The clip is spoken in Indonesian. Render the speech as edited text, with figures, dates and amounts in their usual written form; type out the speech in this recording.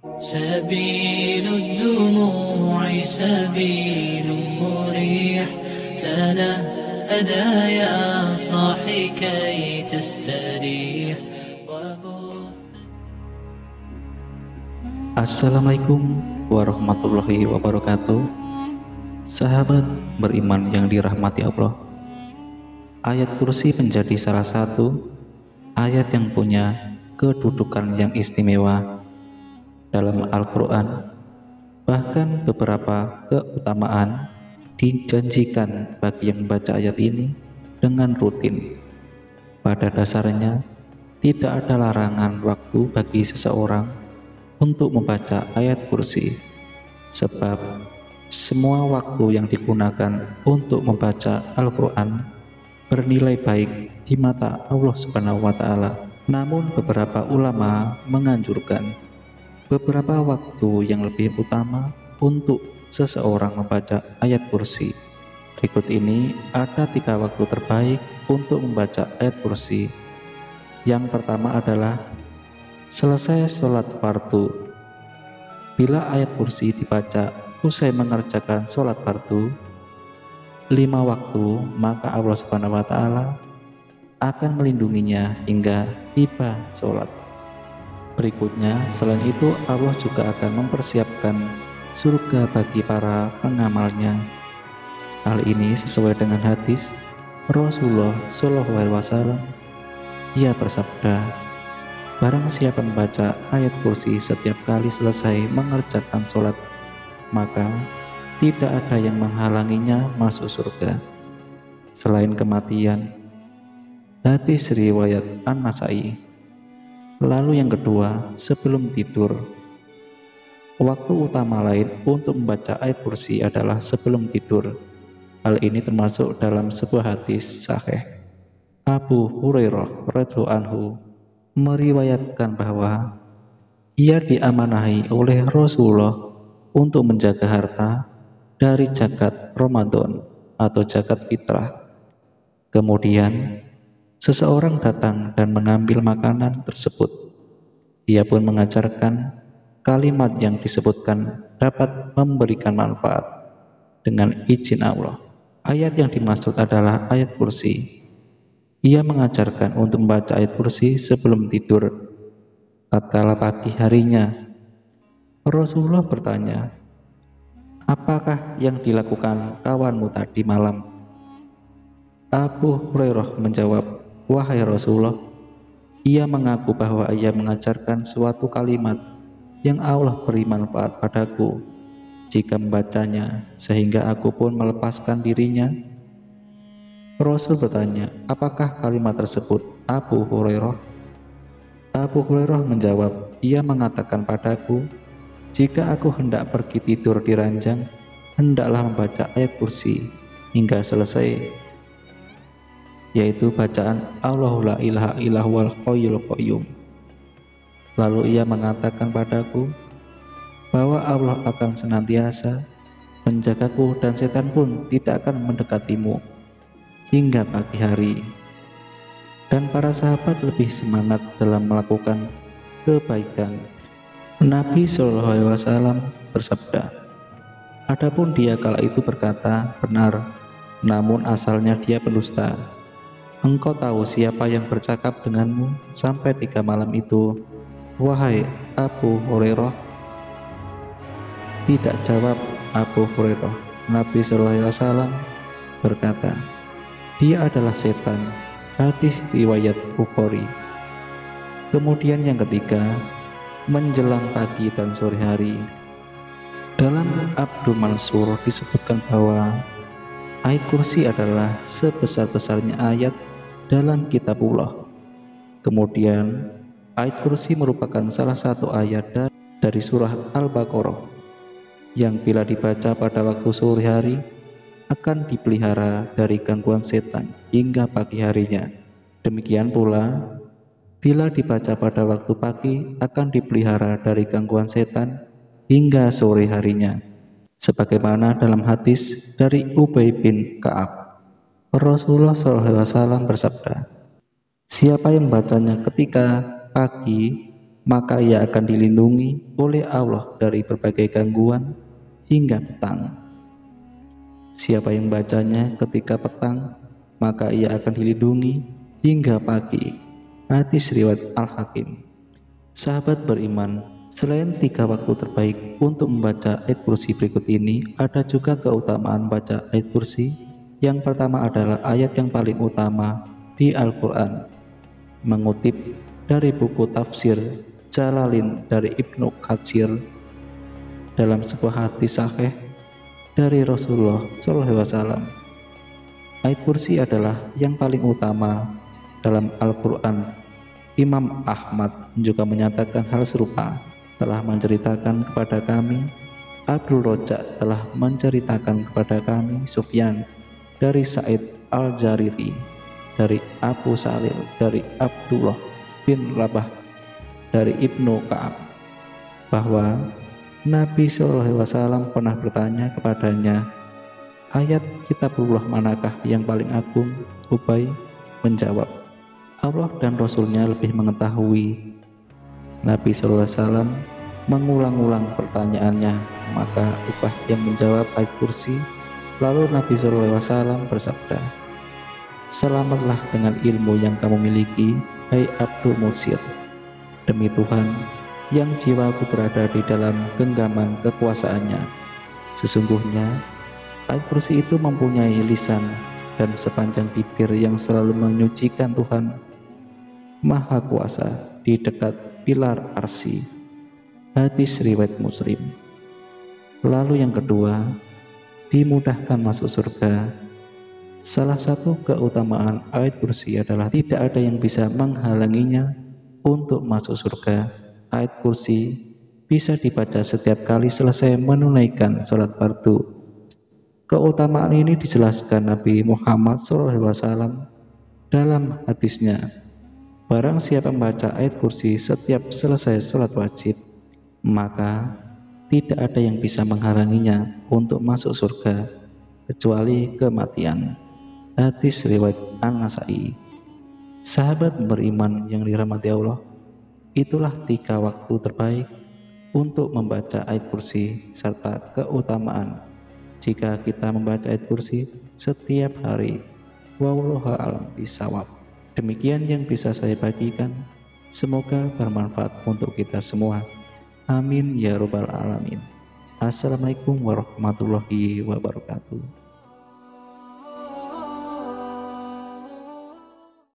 سبيل الدموع سبيل مريح تنهدى يا صاحي كي تستريح. Assalamualaikum warahmatullahi wabarakatuh. Sahabat beriman yang dirahmati Allah, ayat kursi menjadi salah satu ayat yang punya kedudukan yang istimewa dalam Al-Quran. Bahkan beberapa keutamaan dijanjikan bagi yang membaca ayat ini dengan rutin. Pada dasarnya tidak ada larangan waktu bagi seseorang untuk membaca ayat kursi, sebab semua waktu yang digunakan untuk membaca Al-Quran bernilai baik di mata Allah Subhanahu wa Ta'ala. Namun beberapa ulama menganjurkan beberapa waktu yang lebih utama untuk seseorang membaca ayat kursi. Berikut ini ada 3 waktu terbaik untuk membaca ayat kursi. Yang pertama adalah selesai sholat fardu. Bila ayat kursi dibaca usai mengerjakan sholat fardu 5 waktu, maka Allah Subhanahu wa Ta'ala akan melindunginya hingga tiba sholat berikutnya. Selain itu, Allah juga akan mempersiapkan surga bagi para pengamalnya. Hal ini sesuai dengan hadis Rasulullah SAW. Ia bersabda, barang siapa membaca ayat kursi setiap kali selesai mengerjakan sholat, maka tidak ada yang menghalanginya masuk surga selain kematian. Hadis riwayat An-Nasai. Lalu yang kedua, sebelum tidur. Waktu utama lain untuk membaca ayat kursi adalah sebelum tidur. Hal ini termasuk dalam sebuah hadis sahih. Abu Hurairah radhiyallahu anhu meriwayatkan bahwa ia diamanahi oleh Rasulullah untuk menjaga harta dari zakat Ramadan atau zakat fitrah. Kemudian seseorang datang dan mengambil makanan tersebut. Ia pun mengajarkan kalimat yang disebutkan dapat memberikan manfaat dengan izin Allah. Ayat yang dimaksud adalah ayat kursi. Ia mengajarkan untuk membaca ayat kursi sebelum tidur tatkala pagi harinya. Rasulullah bertanya, apakah yang dilakukan kawanmu tadi malam? Abu Hurairah menjawab, wahai Rasulullah, ia mengaku bahwa ia mengajarkan suatu kalimat yang Allah beri manfaat padaku jika membacanya, sehingga aku pun melepaskan dirinya. Rasul bertanya, apakah kalimat tersebut, Abu Hurairah? Abu Hurairah menjawab, ia mengatakan padaku, jika aku hendak pergi tidur di ranjang, hendaklah membaca ayat kursi hingga selesai, yaitu bacaan Allahu la ilaha illallahul hayyul qayyum. Lalu ia mengatakan padaku bahwa Allah akan senantiasa menjagaku dan setan pun tidak akan mendekatimu hingga pagi hari. Dan para sahabat lebih semangat dalam melakukan kebaikan. Nabi SAW bersabda, adapun dia kala itu berkata benar, namun asalnya dia pendusta. Engkau tahu siapa yang bercakap denganmu sampai 3 malam itu, wahai Abu Hurairah? Tidak jawab Abu Hurairah. Nabi SAW berkata, dia adalah setan. Hadis riwayat Bukhari. Kemudian yang ketiga, menjelang pagi dan sore hari. Dalam Abdul Mansur disebutkan bahwa ayat kursi adalah sebesar-besarnya ayat dalam kitabullah. Kemudian ayat kursi merupakan salah satu ayat dari surah Al-Baqarah yang bila dibaca pada waktu sore hari akan dipelihara dari gangguan setan hingga pagi harinya. Demikian pula bila dibaca pada waktu pagi akan dipelihara dari gangguan setan hingga sore harinya. Sebagaimana dalam hadis dari Ubay bin Ka'ab, Rasulullah SAW bersabda, siapa yang bacanya ketika pagi, maka ia akan dilindungi oleh Allah dari berbagai gangguan hingga petang. Siapa yang bacanya ketika petang, maka ia akan dilindungi hingga pagi. Hadis riwayat Al-Hakim. Sahabat beriman, selain 3 waktu terbaik untuk membaca ayat kursi berikut ini, ada juga keutamaan baca ayat kursi. Yang pertama adalah ayat yang paling utama di Al-Quran. Mengutip dari buku tafsir Jalalain dari Ibnu Katsir, dalam sebuah hadis sahih dari Rasulullah SAW, ayat kursi adalah yang paling utama dalam Al-Quran. Imam Ahmad juga menyatakan hal serupa, telah menceritakan kepada kami, Abdul Rojak telah menceritakan kepada kami, Sufyan dari Sa'id Al-Jariri, dari Abu Salil, dari Abdullah bin Rabah, dari Ibnu Ka'ab, bahwa Nabi SAW pernah bertanya kepadanya, ayat kitabullah manakah yang paling agung? Ubay menjawab, Allah dan Rasulnya lebih mengetahui. Nabi SAW mengulang-ulang pertanyaannya, maka Ubay yang menjawab ayat kursi. Lalu Nabi SAW bersabda, selamatlah dengan ilmu yang kamu miliki, hai Abdul Musir. Demi Tuhan yang jiwaku berada di dalam genggaman kekuasaannya, sesungguhnya ayat kursi itu mempunyai lisan dan sepanjang bibir yang selalu menyucikan Tuhan Maha Kuasa di dekat pilar arsy. Hadis riwayat Muslim. Lalu yang kedua, dimudahkan masuk surga. Salah satu keutamaan ayat kursi adalah tidak ada yang bisa menghalanginya untuk masuk surga. Ayat kursi bisa dibaca setiap kali selesai menunaikan sholat fardu. Keutamaan ini dijelaskan Nabi Muhammad SAW dalam hadisnya, barang siapa membaca ayat kursi setiap selesai sholat wajib, maka tidak ada yang bisa menghalanginya untuk masuk surga kecuali kematian. Hadis riwayat An-Nasai. Sahabat beriman yang dirahmati Allah, itulah 3 waktu terbaik untuk membaca ayat kursi serta keutamaan jika kita membaca ayat kursi setiap hari. Wallahu a'lam bishawab. Demikian yang bisa saya bagikan, semoga bermanfaat untuk kita semua. Amin ya rabbal alamin. Assalamualaikum warahmatullahi wabarakatuh.